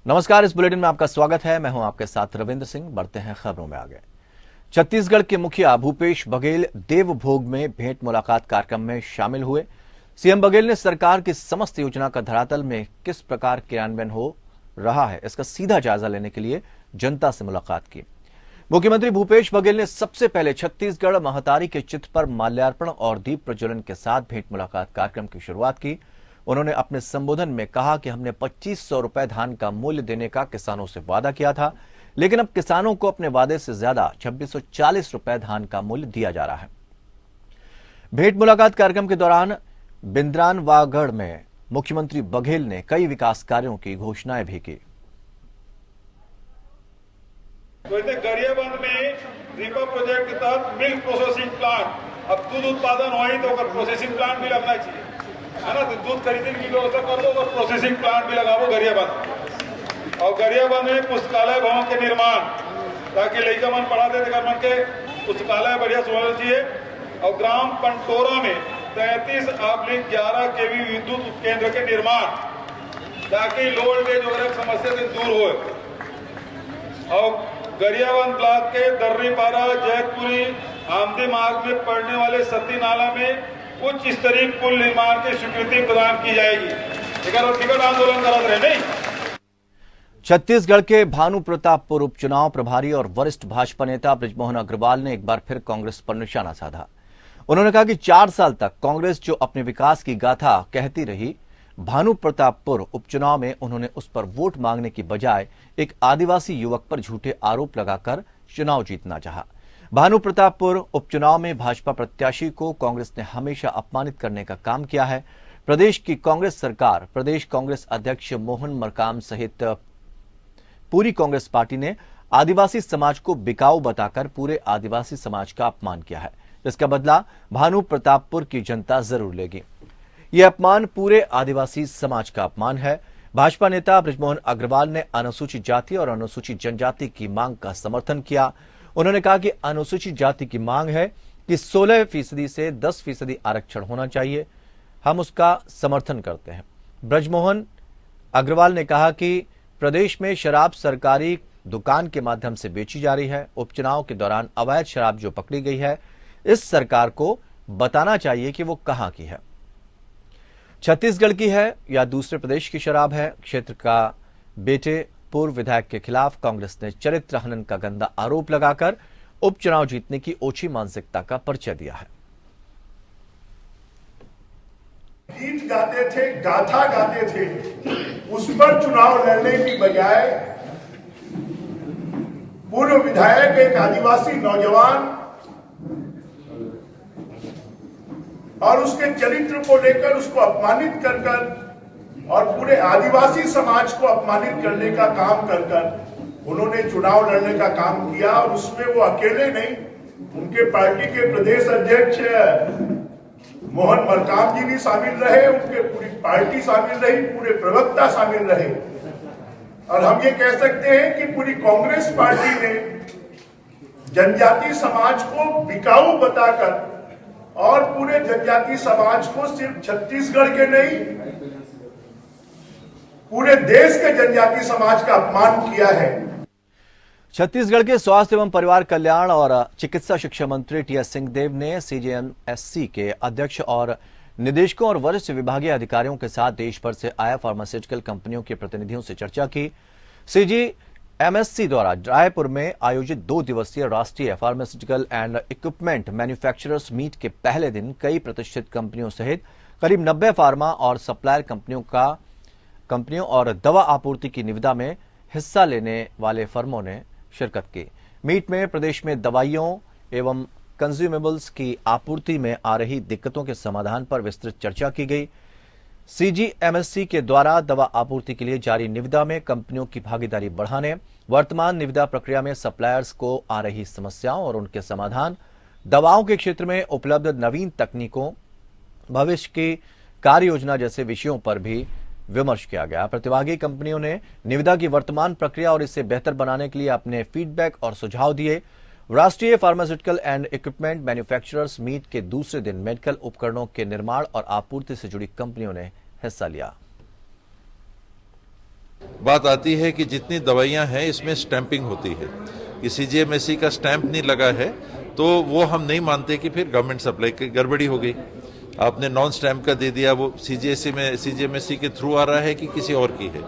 नमस्कार, इस बुलेटिन में आपका स्वागत है। मैं हूं आपके साथ रविंद्र सिंह। बढ़ते हैं खबरों में आगे। छत्तीसगढ़ के मुखिया भूपेश बघेल देवभोग में भेंट मुलाकात कार्यक्रम में शामिल हुए। सीएम बघेल ने सरकार की समस्त योजना का धरातल में किस प्रकार क्रियान्वयन हो रहा है, इसका सीधा जायजा लेने के लिए जनता से मुलाकात की। मुख्यमंत्री भूपेश बघेल ने सबसे पहले छत्तीसगढ़ महतारी के चित्र पर माल्यार्पण और दीप प्रज्वलन के साथ भेंट मुलाकात कार्यक्रम की शुरुआत की। उन्होंने अपने संबोधन में कहा कि हमने 2500 रुपए धान का मूल्य देने का किसानों से वादा किया था, लेकिन अब किसानों को अपने वादे से ज्यादा 2640 रुपए धान का मूल्य दिया जा रहा है। भेंट मुलाकात कार्यक्रम के दौरान बिंद्रानवागढ़ में मुख्यमंत्री बघेल ने कई विकास कार्यों की घोषणाएं भी की। वैसे गरियाबंद में रीपा प्रोजेक्ट के तहत मिल्क प्रोसेसिंग प्लांट, अब दूध उत्पादन हो तो प्रोसेसिंग प्लांट भी लगना चाहिए, है ना। तो दूध खरीदने की व्यवस्था कर दो और प्रोसेसिंग प्लांट भी लगाओ गरियाबंद। और गरियाबंद में पुस्तकालय भवन के निर्माण, ताकि लड़का मन पढ़ाते थे मन के पुस्तकालय बढ़िया सोचना चाहिए। और ग्राम पंटोरा में 33/11 केवी विद्युत उपकेंद्र के निर्माण, ताकि लोड वेज वगैरह समस्या से दूर हो। और गरियाबंद ब्लॉक के दर्रीपारा, जैतपुरी, आमदी मार्ग में पड़ने वाले सती नाला में उच्च स्तरीय पुल निर्माण की स्वीकृति प्रदान की जाएगी। टिकट आंदोलन करा रहे नहीं। छत्तीसगढ़ के भानु प्रतापपुर उपचुनाव प्रभारी और वरिष्ठ भाजपा नेता बृजमोहन अग्रवाल ने एक बार फिर कांग्रेस पर निशाना साधा। उन्होंने कहा कि 4 साल तक कांग्रेस जो अपने विकास की गाथा कहती रही, भानु प्रतापपुर उपचुनाव में उन्होंने उस पर वोट मांगने की बजाय एक आदिवासी युवक पर झूठे आरोप लगाकर चुनाव जीतना चाहा। भानु प्रतापपुर उपचुनाव में भाजपा प्रत्याशी को कांग्रेस ने हमेशा अपमानित करने का काम किया है। प्रदेश की कांग्रेस सरकार, प्रदेश कांग्रेस अध्यक्ष मोहन मरकाम सहित पूरी कांग्रेस पार्टी ने आदिवासी समाज को बिकाऊ बताकर पूरे आदिवासी समाज का अपमान किया है, जिसका बदला भानु प्रतापपुर की जनता जरूर लेगी। यह अपमान पूरे आदिवासी समाज का अपमान है। भाजपा नेता बृजमोहन अग्रवाल ने अनुसूचित जाति और अनुसूचित जनजाति की मांग का समर्थन किया। उन्होंने कहा कि अनुसूचित जाति की मांग है कि 16% से 10% आरक्षण होना चाहिए। हम उसका समर्थन करते हैं। बृजमोहन अग्रवाल ने कहा कि प्रदेश में शराब सरकारी दुकान के माध्यम से बेची जा रही है। उपचुनाव के दौरान अवैध शराब जो पकड़ी गई है, इस सरकार को बताना चाहिए कि वो कहां की है, छत्तीसगढ़ की है या दूसरे प्रदेश की शराब है। क्षेत्र का बेटे पूर्व विधायक के खिलाफ कांग्रेस ने चरित्र हनन का गंदा आरोप लगाकर उपचुनाव जीतने की ओछी मानसिकता का परिचय दिया है। गीत गाते थे, गाथा गाते थे, उस पर चुनाव लड़ने की बजाय पूर्व विधायक एक आदिवासी नौजवान और उसके चरित्र को लेकर उसको अपमानित कर और पूरे आदिवासी समाज को अपमानित करने का काम कर उन्होंने चुनाव लड़ने का काम किया। और उसमें वो अकेले नहीं, उनके पार्टी के प्रदेश अध्यक्ष मोहन मरकाम जी भी शामिल रहे, उनके पूरी पार्टी शामिल रही, पूरे प्रवक्ता शामिल रहे। और हम ये कह सकते हैं कि पूरी कांग्रेस पार्टी ने जनजाति समाज को बिकाऊ बताकर और पूरे जनजाति समाज को सिर्फ छत्तीसगढ़ के नहीं, पूरे देश के जनजाति समाज का अपमान किया है। छत्तीसगढ़ के स्वास्थ्य एवं परिवार कल्याण और चिकित्सा शिक्षा मंत्री टी.एस. सिंहदेव ने सीजीएमएससी के अध्यक्ष और निदेशकों और वरिष्ठ विभागीय अधिकारियों के साथ देश भर से आए फार्मास्यूटिकल कंपनियों के प्रतिनिधियों से चर्चा की। सीजीएमएससी द्वारा रायपुर में आयोजित 2 दिवसीय राष्ट्रीय pharmaceutical and equipment manufacturers meet के पहले दिन कई प्रतिष्ठित कंपनियों सहित करीब 90 फार्मा और सप्लायर कंपनियों और दवा आपूर्ति की निविदा में हिस्सा लेने वाले फर्मों ने शिरकत की। मीट में प्रदेश में दवाइयों एवं कंज्यूमेबल्स की आपूर्ति में आ रही दिक्कतों के समाधान पर विस्तृत चर्चा की गई। सीजीएमएससी के द्वारा दवा आपूर्ति के लिए जारी निविदा में कंपनियों की भागीदारी बढ़ाने, वर्तमान निविदा प्रक्रिया में सप्लायर्स को आ रही समस्याओं और उनके समाधान, दवाओं के क्षेत्र में उपलब्ध नवीन तकनीकों, भविष्य की कार्य योजना जैसे विषयों पर भी विमर्श किया गया। प्रतिभागी कंपनियों ने निविदा की वर्तमान प्रक्रिया और इसे बेहतर बनाने के लिए अपने फीडबैक और सुझाव दिए। राष्ट्रीय pharmaceutical and equipment manufacturers meet के दूसरे दिन मेडिकल उपकरणों के निर्माण और आपूर्ति से जुड़ी कंपनियों ने हिस्सा लिया। बात आती है कि जितनी दवाइयां हैं इसमें स्टैंपिंग होती है कि सीजीएमएसई का स्टैंप नहीं लगा है तो वो हम नहीं मानते कि फिर गवर्नमेंट सप्लाई की गड़बड़ी हो गई। आपने नॉन स्टैंप का दे दिया, वो सीजीएमएसई के थ्रू आ रहा है कि किसी और की है।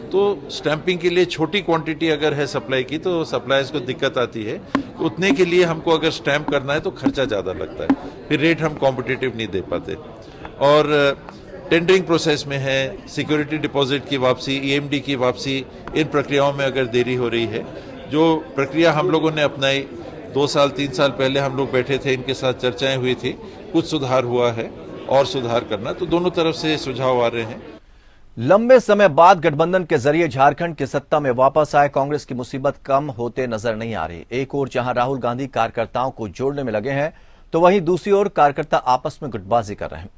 तो स्टैंपिंग के लिए छोटी क्वांटिटी अगर है सप्लाई की तो सप्लायर्स को दिक्कत आती है। उतने के लिए हमको अगर स्टैंप करना है तो खर्चा ज़्यादा लगता है, फिर रेट हम कॉम्पिटिटिव नहीं दे पाते। और टेंडरिंग प्रोसेस में है, सिक्योरिटी डिपॉजिट की वापसी, ईएमडी की वापसी, इन प्रक्रियाओं में अगर देरी हो रही है, जो प्रक्रिया हम लोगों ने अपनाई 2 साल 3 साल पहले हम लोग बैठे थे, इनके साथ चर्चाएं हुई थी, कुछ सुधार हुआ है और सुधार करना, तो दोनों तरफ से सुझाव आ रहे हैं। लंबे समय बाद गठबंधन के जरिए झारखंड की सत्ता में वापस आए कांग्रेस की मुसीबत कम होते नजर नहीं आ रही। एक ओर जहां राहुल गांधी कार्यकर्ताओं को जोड़ने में लगे हैं तो वहीं दूसरी ओर कार्यकर्ता आपस में गुटबाजी कर रहे हैं।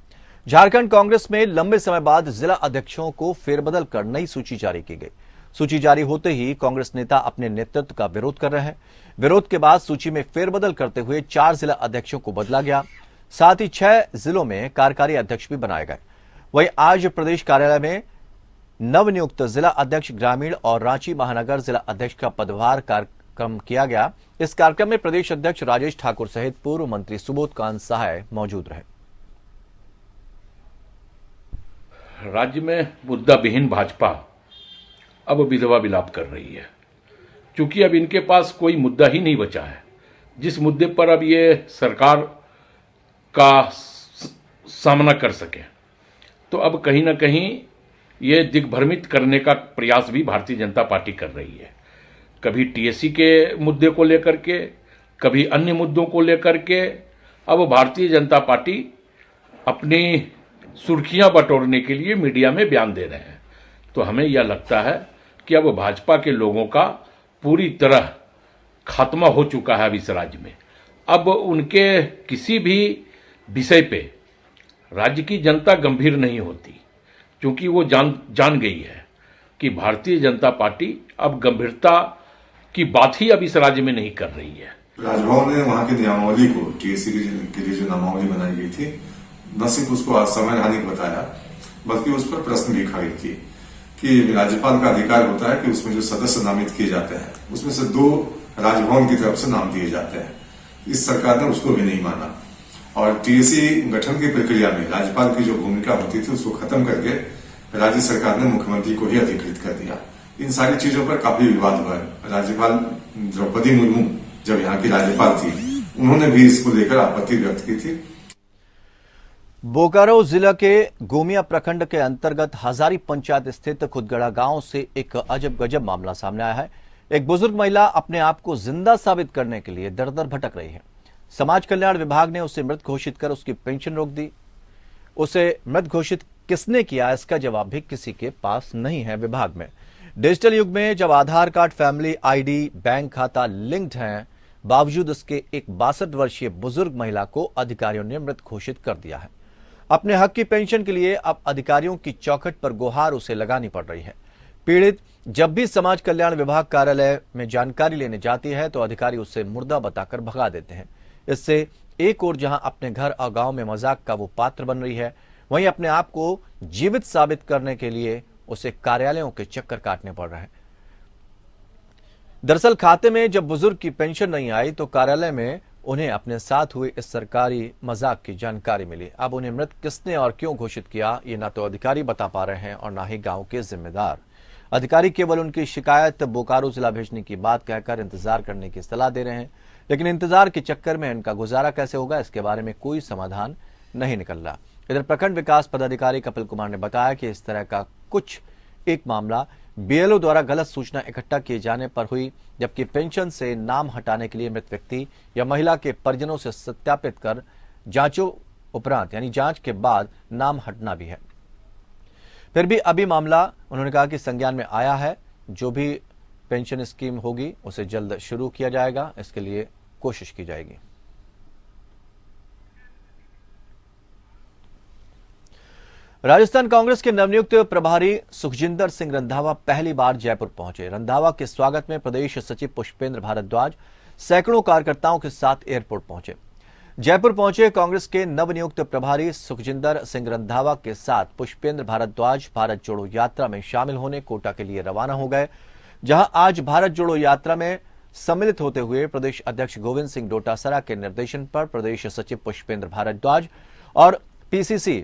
झारखंड कांग्रेस में लंबे समय बाद जिला अध्यक्षों को फेरबदल कर नई सूची जारी की गई। सूची जारी होते ही कांग्रेस नेता अपने नेतृत्व का विरोध कर रहे हैं। विरोध के बाद सूची में फेरबदल करते हुए 4 जिला अध्यक्षों को बदला गया, साथ ही 6 जिलों में कार्यकारी अध्यक्ष भी बनाए गए। वहीं आज प्रदेश कार्यालय में नवनियुक्त जिला अध्यक्ष ग्रामीण और रांची महानगर जिला अध्यक्ष का पदभार कार्यक्रम किया गया। इस कार्यक्रम में प्रदेश अध्यक्ष राजेश ठाकुर सहित पूर्व मंत्री सुबोध कांत सहाय मौजूद रहे। राज्य में मुद्दा विहीन भाजपा अब विधवा विलाप कर रही है, क्योंकि अब इनके पास कोई मुद्दा ही नहीं बचा है जिस मुद्दे पर अब ये सरकार का सामना कर सके। तो अब कहीं ना कहीं ये दिग्भ्रमित करने का प्रयास भी भारतीय जनता पार्टी कर रही है। कभी टीएससी के मुद्दे को लेकर के, कभी अन्य मुद्दों को लेकर के अब भारतीय जनता पार्टी अपनी सुर्खियां बटोरने के लिए मीडिया में बयान दे रहे हैं। तो हमें यह लगता है कि अब भाजपा के लोगों का पूरी तरह खात्मा हो चुका है इस राज्य में। अब उनके किसी भी विषय पे राज्य की जनता गंभीर नहीं होती, क्योंकि वो जान गई है कि भारतीय जनता पार्टी अब गंभीरता की बात ही अब इस राज्य में नहीं कर रही है। राजभवन ने वहां की नियमावली को, टीएससी के लिए जो नियमावली बनाई गई थी, न सिर्फ उसको असंवैधानिक बताया बल्कि उस पर प्रश्न भी खड़े किए कि राज्यपाल का अधिकार होता है कि उसमें जो सदस्य नामित किए जाते हैं उसमें से 2 राजभवन की तरफ से नाम दिए जाते हैं। इस सरकार ने उसको भी नहीं माना और टीएससी गठन की प्रक्रिया में राज्यपाल की जो भूमिका होती थी उसको खत्म करके राज्य सरकार ने मुख्यमंत्री को ही अधिकृत कर दिया। इन सारी चीजों पर काफी विवाद हुआ है। राज्यपाल द्रौपदी मुर्मू जब यहाँ की राज्यपाल थी, उन्होंने भी इसको लेकर आपत्ति व्यक्त की थी। बोकारो जिला के गोमिया प्रखंड के अंतर्गत हजारी पंचायत स्थित खुदगड़ा गांव से एक अजब गजब मामला सामने आया है। एक बुजुर्ग महिला अपने आप को जिंदा साबित करने के लिए दर दर भटक रही है। समाज कल्याण विभाग ने उसे मृत घोषित कर उसकी पेंशन रोक दी। उसे मृत घोषित किसने किया, इसका जवाब भी किसी के पास नहीं है विभाग में। डिजिटल युग में जब आधार कार्ड, फैमिली आईडी, बैंक खाता लिंक्ड हैं, बावजूद उसके एक 62 वर्षीय बुजुर्ग महिला को अधिकारियों ने मृत घोषित कर दिया है। अपने हक की पेंशन के लिए अब अधिकारियों की चौखट पर गुहार उसे लगानी पड़ रही है। पीड़ित जब भी समाज कल्याण विभाग कार्यालय में जानकारी लेने जाती है तो अधिकारी उसे मुर्दा बताकर भगा देते हैं। इससे एक ओर जहां अपने घर और गांव में मजाक का वो पात्र बन रही है, वहीं अपने आप को जीवित साबित करने के लिए उसे कार्यालयों के चक्कर काटने पड़ रहे हैं। दरअसल खाते में जब बुजुर्ग की पेंशन नहीं आई तो कार्यालय में उन्हें अपने साथ हुए इस सरकारी मजाक की जानकारी मिली। अब उन्हें मृत किसने और क्यों घोषित किया, ये ना तो अधिकारी बता पा रहे हैं और ना ही गांव के जिम्मेदार। अधिकारी केवल उनकी शिकायत बोकारो जिला भेजने की बात कहकर इंतजार करने की सलाह दे रहे हैं, लेकिन इंतजार के चक्कर में इनका गुजारा कैसे होगा, इसके बारे में कोई समाधान नहीं निकल रहा। इधर प्रखंड विकास पदाधिकारी कपिल कुमार ने बताया कि इस तरह का कुछ एक मामला बीएलओ द्वारा गलत सूचना इकट्ठा किए जाने पर हुई, जबकि पेंशन से नाम हटाने के लिए मृत व्यक्ति या महिला के परिजनों से सत्यापित कर जांचों उपरांत यानी जांच के बाद नाम हटना भी है। फिर भी अभी मामला उन्होंने कहा कि संज्ञान में आया है। जो भी पेंशन स्कीम होगी उसे जल्द शुरू किया जाएगा, इसके लिए कोशिश की जाएगी। राजस्थान कांग्रेस के नवनियुक्त प्रभारी सुखजिंदर सिंह रंधावा पहली बार जयपुर पहुंचे। रंधावा के स्वागत में प्रदेश सचिव पुष्पेंद्र भारद्वाज सैकड़ों कार्यकर्ताओं के साथ एयरपोर्ट पहुंचे। जयपुर पहुंचे कांग्रेस के नवनियुक्त प्रभारी सुखजिंदर सिंह रंधावा के साथ पुष्पेंद्र भारद्वाज भारत जोड़ो यात्रा में शामिल होने कोटा के लिए रवाना हो गए, जहां आज भारत जोड़ो यात्रा में सम्मिलित होते हुए प्रदेश अध्यक्ष गोविंद सिंह डोटासरा के निर्देशन पर प्रदेश सचिव पुष्पेंद्र भारद्वाज और पीसीसी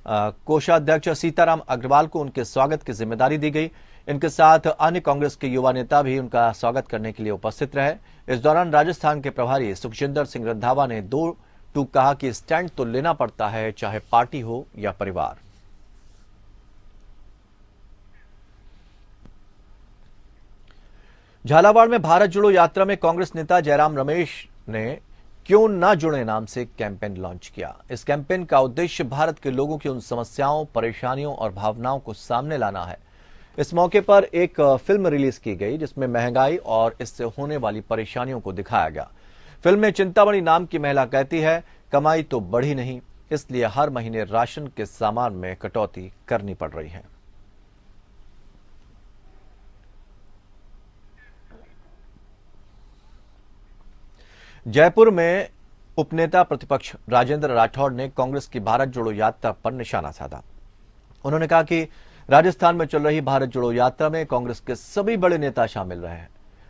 कोषाध्यक्ष सीताराम अग्रवाल को उनके स्वागत की जिम्मेदारी दी गई। इनके साथ अन्य कांग्रेस के युवा नेता भी उनका स्वागत करने के लिए उपस्थित रहे। इस दौरान राजस्थान के प्रभारी सुखजिंदर सिंह रंधावा ने दो टूक कहा कि स्टैंड तो लेना पड़ता है, चाहे पार्टी हो या परिवार। झालावाड़ में भारत जोड़ो यात्रा में कांग्रेस नेता जयराम रमेश ने क्यों न जुड़े नाम से कैंपेन लॉन्च किया। इस कैंपेन का उद्देश्य भारत के लोगों की उन समस्याओं, परेशानियों और भावनाओं को सामने लाना है। इस मौके पर एक फिल्म रिलीज की गई जिसमें महंगाई और इससे होने वाली परेशानियों को दिखाया गया। फिल्म में चिंतामणि नाम की महिला कहती है, कमाई तो बढ़ी नहीं, इसलिए हर महीने राशन के सामान में कटौती करनी पड़ रही है। जयपुर में उपनेता प्रतिपक्ष राजेंद्र राठौड़ ने कांग्रेस की भारत जोड़ो यात्रा पर निशाना साधा। उन्होंने कहा कि राजस्थान में चल रही भारत जोड़ो यात्रा में कांग्रेस के सभी बड़े नेता शामिल रहे हैं।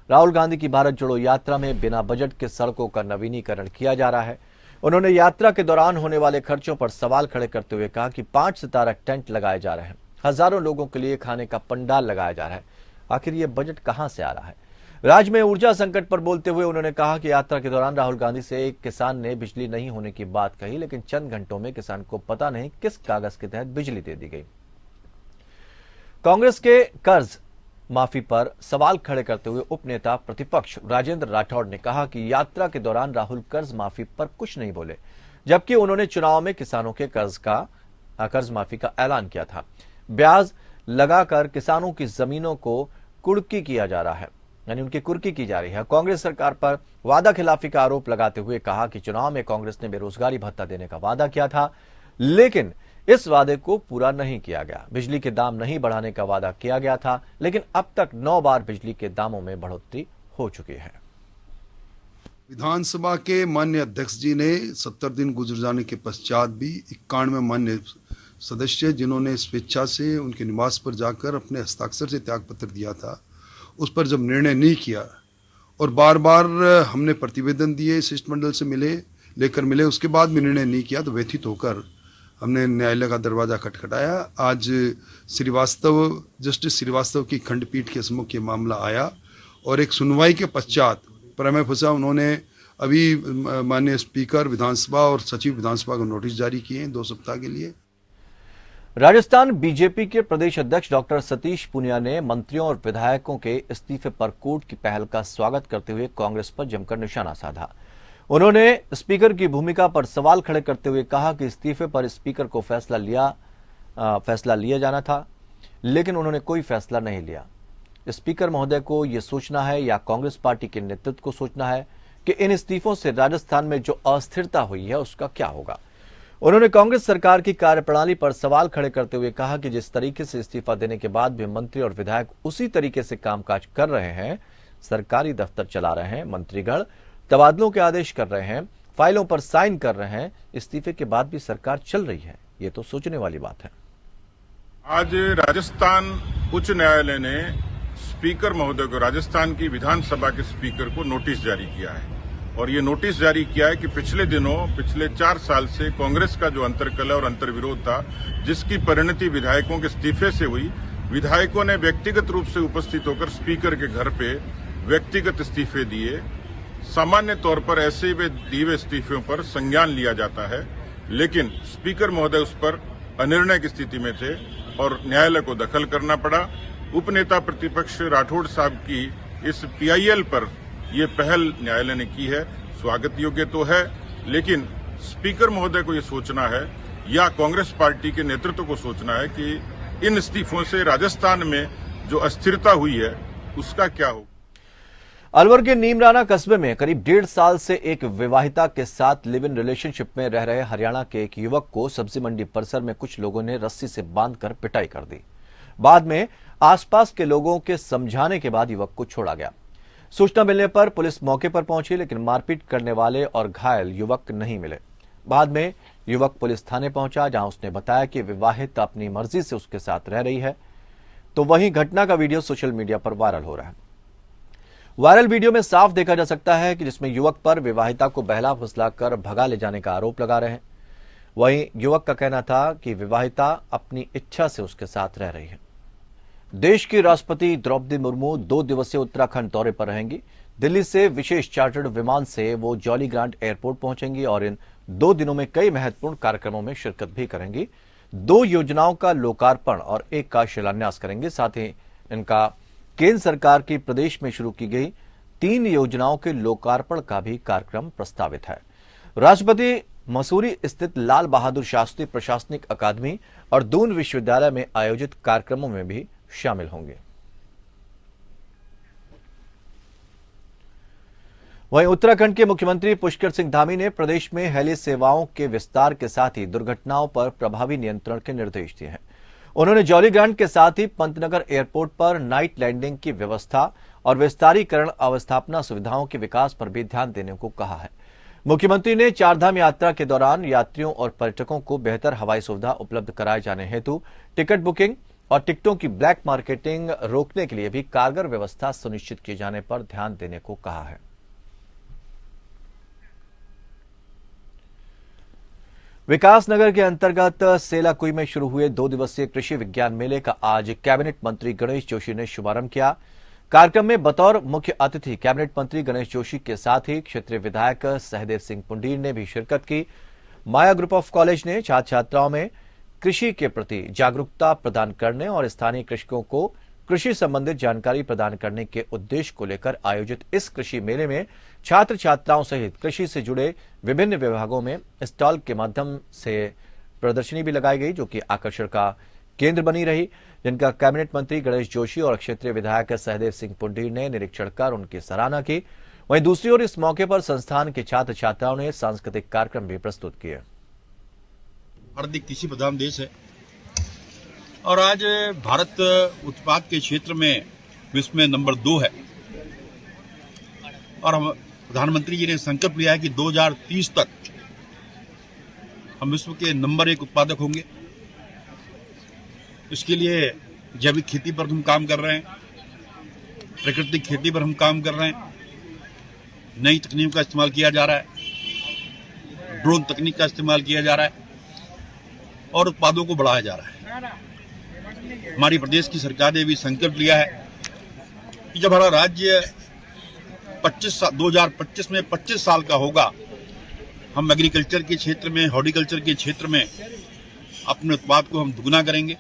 राहुल गांधी की भारत जोड़ो यात्रा में बिना बजट के सड़कों का नवीनीकरण किया जा रहा है। उन्होंने यात्रा के दौरान होने वाले खर्चों पर सवाल खड़े करते हुए कहा कि 5 सितारा टेंट लगाए जा रहे हैं, हजारों लोगों के लिए खाने का पंडाल लगाया जा रहा है। आखिर ये बजट कहां से आ रहा है? राज्य में ऊर्जा संकट पर बोलते हुए उन्होंने कहा कि यात्रा के दौरान राहुल गांधी से एक किसान ने बिजली नहीं होने की बात कही, लेकिन चंद घंटों में किसान को पता नहीं किस कागज के तहत बिजली दे दी गई। कांग्रेस के कर्ज माफी पर सवाल खड़े करते हुए उपनेता प्रतिपक्ष राजेंद्र राठौड़ ने कहा कि यात्रा के दौरान राहुल कर्ज माफी पर कुछ नहीं बोले, जबकि उन्होंने चुनाव में किसानों के कर्ज माफी का ऐलान किया था। ब्याज लगाकर किसानों की जमीनों को कुर्की किया जा रहा है, यानी उनकी कुर्की की जा रही है। कांग्रेस सरकार पर वादा खिलाफी का आरोप लगाते हुए कहा कि चुनाव में कांग्रेस ने बेरोजगारी भत्ता देने का वादा किया था, लेकिन इस वादे को पूरा नहीं किया गया। बिजली के दाम नहीं बढ़ाने का वादा किया गया था, लेकिन अब तक 9 बार बिजली के दामों में बढ़ोतरी हो चुकी है। विधानसभा के माननीय अध्यक्ष जी ने 70 दिन गुजर जाने के पश्चात भी 91 माननीय सदस्य जिन्होंने स्वेच्छा से उनके निवास पर जाकर अपने हस्ताक्षर से त्यागपत्र दिया था, उस पर जब निर्णय नहीं किया और बार बार हमने प्रतिवेदन दिए, शिष्टमंडल से लेकर मिले, उसके बाद भी निर्णय नहीं किया, तो व्यथित होकर हमने न्यायालय का दरवाजा खटखटाया। आज जस्टिस श्रीवास्तव की खंडपीठ के सम्मुख ये मामला आया और एक सुनवाई के पश्चात प्रमेय फंसा उन्होंने अभी माननीय स्पीकर विधानसभा और सचिव विधानसभा को नोटिस जारी किए हैं 2 सप्ताह के लिए। राजस्थान बीजेपी के प्रदेश अध्यक्ष डॉक्टर सतीश पूनिया ने मंत्रियों और विधायकों के इस्तीफे पर कोर्ट की पहल का स्वागत करते हुए कांग्रेस पर जमकर निशाना साधा। उन्होंने स्पीकर की भूमिका पर सवाल खड़े करते हुए कहा कि इस्तीफे पर स्पीकर को फैसला लिया जाना था, लेकिन उन्होंने कोई फैसला नहीं लिया। स्पीकर महोदय को यह सोचना है या कांग्रेस पार्टी के नेतृत्व को सोचना है कि इन इस्तीफों से राजस्थान में जो अस्थिरता हुई है उसका क्या होगा। उन्होंने कांग्रेस सरकार की कार्यप्रणाली पर सवाल खड़े करते हुए कहा कि जिस तरीके से इस्तीफा देने के बाद भी मंत्री और विधायक उसी तरीके से कामकाज कर रहे हैं, सरकारी दफ्तर चला रहे हैं, मंत्रीगण तबादलों के आदेश कर रहे हैं, फाइलों पर साइन कर रहे हैं, इस्तीफे के बाद भी सरकार चल रही है, ये तो सोचने वाली बात है। आज राजस्थान उच्च न्यायालय ने स्पीकर महोदय को, राजस्थान की विधानसभा के स्पीकर को नोटिस जारी किया है और ये नोटिस जारी किया है कि पिछले 4 साल से कांग्रेस का जो अंतर्कलह और अंतर्विरोध था, जिसकी परिणति विधायकों के इस्तीफे से हुई, विधायकों ने व्यक्तिगत रूप से उपस्थित होकर स्पीकर के घर पे व्यक्तिगत इस्तीफे दिए। सामान्य तौर पर ऐसे दिए हुए इस्तीफों पर संज्ञान लिया जाता है, लेकिन स्पीकर महोदय उस पर अनिर्णय की स्थिति में थे और न्यायालय को दखल करना पड़ा। उपनेता प्रतिपक्ष राठौड़ साहब की इस पीआईएल पर ये पहल न्यायालय ने की है, स्वागत योग्य तो है, लेकिन स्पीकर महोदय को ये सोचना है या कांग्रेस पार्टी के नेतृत्व को सोचना है कि इन इस्तीफों से राजस्थान में जो अस्थिरता हुई है उसका क्या हो। अलवर के नीमराना कस्बे में करीब 1.5 साल से एक विवाहिता के साथ लिव इन रिलेशनशिप में रह रहे हरियाणा के एक युवक को सब्जी मंडी परिसर में कुछ लोगों ने रस्सी से बांधकर पिटाई कर दी। बाद में आसपास के लोगों के समझाने के बाद युवक को छोड़ा गया। सूचना मिलने पर पुलिस मौके पर पहुंची, लेकिन मारपीट करने वाले और घायल युवक नहीं मिले। बाद में युवक पुलिस थाने पहुंचा, जहां उसने बताया कि विवाहिता अपनी मर्जी से उसके साथ रह रही है। तो वहीं घटना का वीडियो सोशल मीडिया पर वायरल हो रहा है। वायरल वीडियो में साफ देखा जा सकता है कि जिसमें युवक पर विवाहिता को बहला फुसला कर भगा ले जाने का आरोप लगा रहे हैं। वहीं युवक का कहना था कि विवाहिता अपनी इच्छा से उसके साथ रह रही है। देश की राष्ट्रपति द्रौपदी मुर्मू 2 दिवसीय उत्तराखंड दौरे पर रहेंगी। दिल्ली से विशेष चार्टर्ड विमान से वो जॉलीग्रांट एयरपोर्ट पहुंचेंगी और इन 2 दिनों में कई महत्वपूर्ण कार्यक्रमों में शिरकत भी करेंगी। 2 योजनाओं का लोकार्पण और एक का शिलान्यास करेंगे। साथ ही इनका केंद्र सरकार की प्रदेश में शुरू की गई 3 योजनाओं के लोकार्पण का भी कार्यक्रम प्रस्तावित है। राष्ट्रपति मसूरी स्थित लाल बहादुर शास्त्री प्रशासनिक अकादमी और दून विश्वविद्यालय में आयोजित कार्यक्रमों में भी शामिल होंगे। वहीं उत्तराखंड के मुख्यमंत्री पुष्कर सिंह धामी ने प्रदेश में हेली सेवाओं के विस्तार के साथ ही दुर्घटनाओं पर प्रभावी नियंत्रण के निर्देश दिए हैं। उन्होंने जॉलीग्रांट के साथ ही पंतनगर एयरपोर्ट पर नाइट लैंडिंग की व्यवस्था और विस्तारीकरण अवस्थापना सुविधाओं के विकास पर भी ध्यान देने को कहा है। मुख्यमंत्री ने चारधाम यात्रा के दौरान यात्रियों और पर्यटकों को बेहतर हवाई सुविधा उपलब्ध कराए जाने हेतु टिकट बुकिंग और टिकटों की ब्लैक मार्केटिंग रोकने के लिए भी कारगर व्यवस्था सुनिश्चित किए जाने पर ध्यान देने को कहा है। विकासनगर के अंतर्गत सेलाकुई में शुरू हुए 2 दिवसीय कृषि विज्ञान मेले का आज कैबिनेट मंत्री गणेश जोशी ने शुभारंभ किया। कार्यक्रम में बतौर मुख्य अतिथि कैबिनेट मंत्री गणेश जोशी के साथ ही क्षेत्रीय विधायक सहदेव सिंह पुंडीर ने भी शिरकत की। माया ग्रुप ऑफ कॉलेज ने छात्र छात्राओं में कृषि के प्रति जागरूकता प्रदान करने और स्थानीय कृषकों को कृषि संबंधित जानकारी प्रदान करने के उद्देश्य को लेकर आयोजित इस कृषि मेले में छात्र छात्राओं सहित कृषि से जुड़े विभिन्न विभागों में स्टॉल के माध्यम से प्रदर्शनी भी लगाई गई, जो कि आकर्षण का केंद्र बनी रही, जिनका कैबिनेट मंत्री गणेश जोशी और क्षेत्रीय विधायक सहदेव सिंह पुंडीर ने निरीक्षण कर उनकी सराहना की। वहीं दूसरी ओर इस मौके पर संस्थान के छात्र छात्राओं ने सांस्कृतिक कार्यक्रम भी प्रस्तुत किए। भारत एक कृषि प्रधान देश है और आज भारत उत्पाद के क्षेत्र में विश्व में नंबर 2 है और हम प्रधानमंत्री जी ने संकल्प लिया है कि 2030 तक हम विश्व के नंबर 1 उत्पादक होंगे। इसके लिए जैविक खेती पर हम काम कर रहे हैं, प्राकृतिक खेती पर हम काम कर रहे हैं, नई तकनीक का इस्तेमाल किया जा रहा है, ड्रोन तकनीक का इस्तेमाल किया जा रहा है और उत्पादों को बढ़ाया जा रहा है। हमारी प्रदेश की सरकार ने भी संकल्प लिया है कि जब हमारा राज्य 2025 में 25 साल का होगा, हम एग्रीकल्चर के क्षेत्र में, हॉर्टिकल्चर के क्षेत्र में अपने उत्पाद को हम दुगना करेंगे।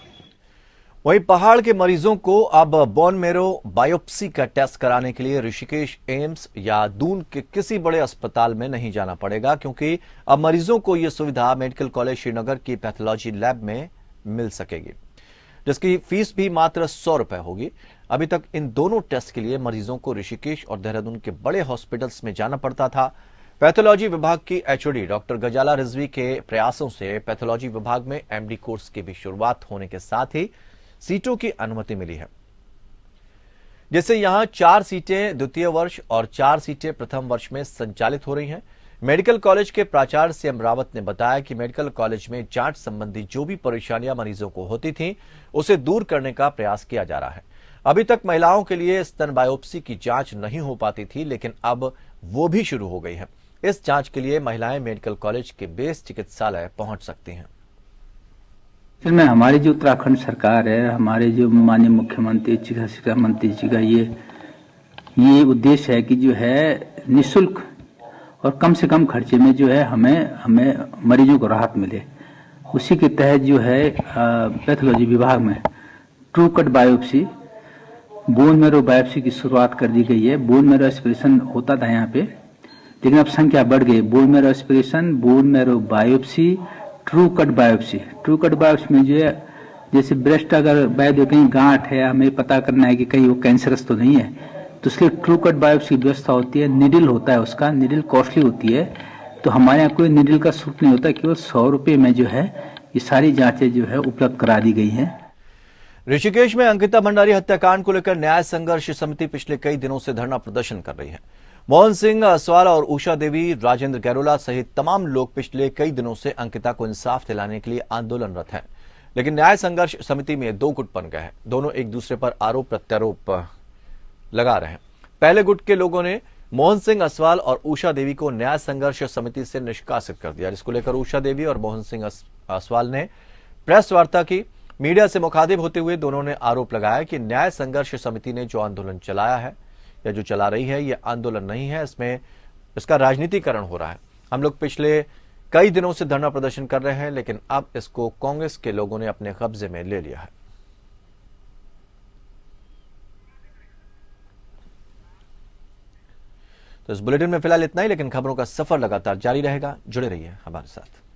वहीं पहाड़ के मरीजों को अब बोन मैरो बायोप्सी का टेस्ट कराने के लिए ऋषिकेश एम्स या दून के किसी बड़े अस्पताल में नहीं जाना पड़ेगा, क्योंकि अब मरीजों को यह सुविधा मेडिकल कॉलेज श्रीनगर की पैथोलॉजी लैब में मिल सकेगी, जिसकी फीस भी मात्र 100 रुपए होगी। अभी तक इन दोनों टेस्ट के लिए मरीजों को ऋषिकेश और देहरादून के बड़े हॉस्पिटल्स में जाना पड़ता था। पैथोलॉजी विभाग की एचओडी डॉक्टर गजाला रिजवी के प्रयासों से पैथोलॉजी विभाग में एमडी कोर्स की भी शुरुआत होने के साथ ही सीटों की अनुमति मिली है, जिससे यहां 4 सीटें द्वितीय वर्ष और 4 सीटें प्रथम वर्ष में संचालित हो रही हैं। मेडिकल कॉलेज के प्राचार्य सीएम रावत ने बताया कि मेडिकल कॉलेज में जांच संबंधी जो भी परेशानियां मरीजों को होती थीं, उसे दूर करने का प्रयास किया जा रहा है। अभी तक महिलाओं के लिए स्तन बायोप्सी की जांच नहीं हो पाती थी, लेकिन अब वो भी शुरू हो गई है। इस जांच के लिए महिलाएं मेडिकल कॉलेज के बेस चिकित्सालय पहुंच सकती हैं। इसमें हमारी जो उत्तराखंड सरकार है, हमारे जो माननीय मुख्यमंत्री चिकित्सा शिक्षा मंत्री जी का ये उद्देश्य है कि जो है निःशुल्क और कम से कम खर्चे में जो है हमें मरीजों को राहत मिले। उसी के तहत जो है पैथोलॉजी विभाग में true cut biopsy, bone marrow biopsy की शुरुआत कर दी गई है। बोन मैरो एस्पिरेशन होता था यहाँ पे, लेकिन अब संख्या बढ़ गई। Bone marrow aspiration, bone marrow biopsy, true cut biopsy. True cut biopsy में जो है जैसे ब्रेस्ट अगर बायो कहीं गांठ है, हमें पता करना है कि कहीं वो कैंसरस तो नहीं है, तो इसलिए ट्रू कट बायोप्सी की व्यवस्था होती है। निडिल होता है, उसका निडिल कॉस्टली होती है, तो हमारे यहाँ कोई निडिल का शुल्क नहीं होता, केवल 100 रुपये में जो है ये सारी जांचें जो है उपलब्ध करा दी गई हैं। ऋषिकेश में अंकिता भंडारी हत्याकांड को लेकर न्याय संघर्ष समिति पिछले कई दिनों से धरना प्रदर्शन कर रही है। मोहन सिंह असवाल और उषा देवी, राजेंद्र गैरोला सहित तमाम लोग पिछले कई दिनों से अंकिता को इंसाफ दिलाने के लिए आंदोलनरत हैं। लेकिन न्याय संघर्ष समिति में दो गुट बन गए हैं। दोनों एक दूसरे पर आरोप प्रत्यारोप लगा रहे हैं। पहले गुट के लोगों ने मोहन सिंह असवाल और उषा देवी को न्याय संघर्ष समिति से निष्कासित कर दिया, जिसको लेकर उषा देवी और मोहन सिंह असवाल ने प्रेस वार्ता की। मीडिया से मुखातिब होते हुए दोनों ने आरोप लगाया कि न्याय संघर्ष समिति ने जो आंदोलन चलाया है या जो चला रही है, यह आंदोलन नहीं है, इसका राजनीतिकरण हो रहा है। हम लोग पिछले कई दिनों से धरना प्रदर्शन कर रहे हैं, लेकिन अब इसको कांग्रेस के लोगों ने अपने कब्जे में ले लिया है। तो इस बुलेटिन में फिलहाल इतना ही, लेकिन खबरों का सफर लगातार जारी रहेगा। जुड़े रहिए हमारे साथ।